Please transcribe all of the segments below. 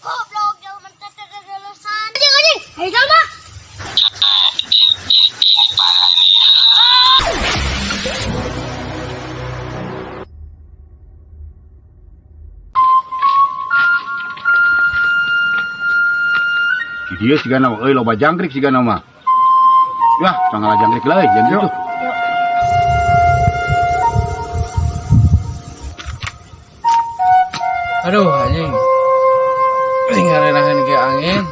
Goblok, jauh mentet ada lulusan. Anjing. Hei, Jalma. Dia siga nama, loba jangkrik siga nama. Wah, tanggal jangkrik lah, jangan gitu. Aduh, anjing. Ngarenahan ke angin.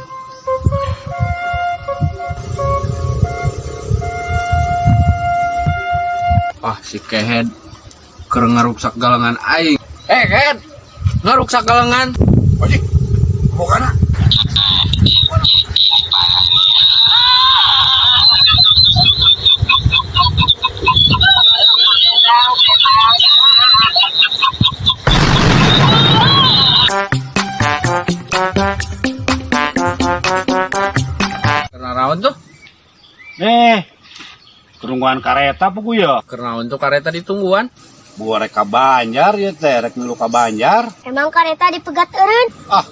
Ah, si Kehed keur ngaruksak galengan aing. Kehed, ngaruksak galengan. Oji, bukana. Karena rawan tuh. Kerungguan kareta apa gue ya? Karena untuk kareta ditungguan. Buat reka Banjar ya teh, rek milu ka Banjar. Emang kareta dipegat eureun? Ah,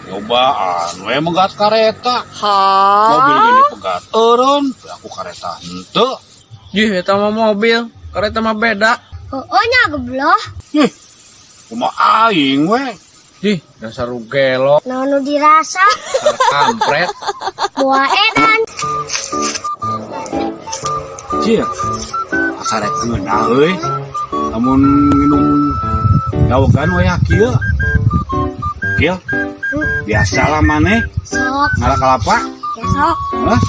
cobaan, we menggat kareta. Hah? Mobil gini pegat eureun, aku kareta henteu. Ih, eta mah mobil. Kareta mah beda. Oh, nya gebloh. Ih, kumaha aing we. Ih, dasar ugelo, Naon nu dirasa? dasar kampret. Buah edan. Cia, asa rek ngeunah euy. Lamun minum dawegan we kieu. Kieu. Biasa lah maneh, Sok, ngalah kalapa. ya sok.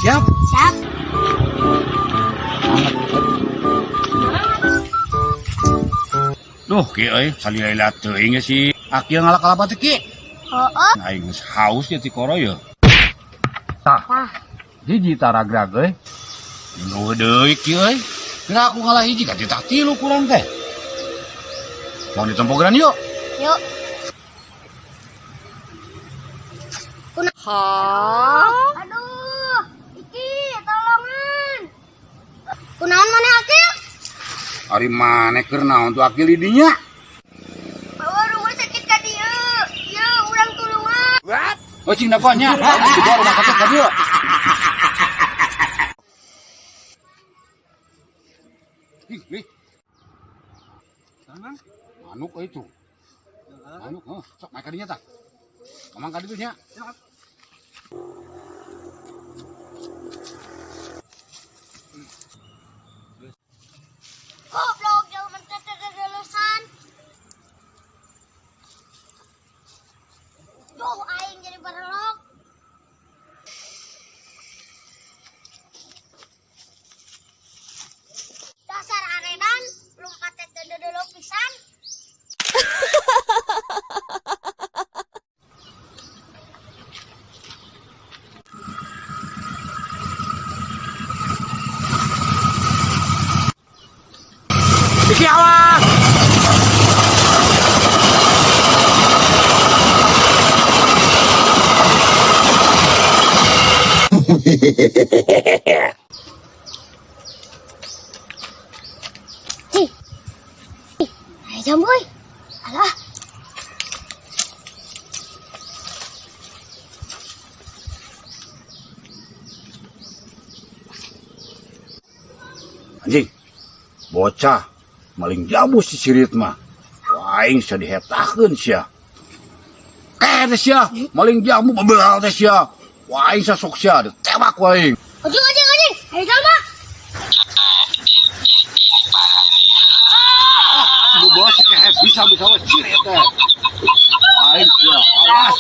Siap. Siap. Duh, kieu euy, salila teuing ge si Aki ngalah kalapa teh ki. Oh. Aing geus haus ya ti koro ya. Tah. Hiji taragrag euy. Nu deui kieu euy. Kira aku ngalah hiji ka titah tilu kurang teh. Mau ditempogeran yuk. Yuk. Hah? Aduh, Iki, tolongan. Kunaon maneh Akil? Ari maneh keur naon tuh Aki lidinya? Bawa rumah sakit ka dieu. Ieu urang tulungan. What? Oh cing dakonya. Dibawa rumah sakit ka dieu. Ih. Sana. Manuk itu. Manuk, sok main ka dinya tah. Mamang ka ditu nya. Goblok, jauh mentet ada lulusan. Duh, aing jadi berelok. Dasar arenan, lompat teh dodolok pisan. Iki awas. Ayo jamboy. Alah. Anjing. Bocah maling jamu si sirit mah. Wah, aing sia dihetakeun sia. Teh sia, maling jamu bebeal teh sia. Wah, aing sok sia ditembak ku aing. Anjing. Ayo jalma. Lu bawa si kehet bisa we sirit teh. Aing sia, awas.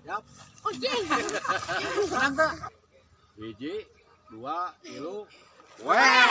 Siap. Menang teh. 1, 2, 3. Well. Well.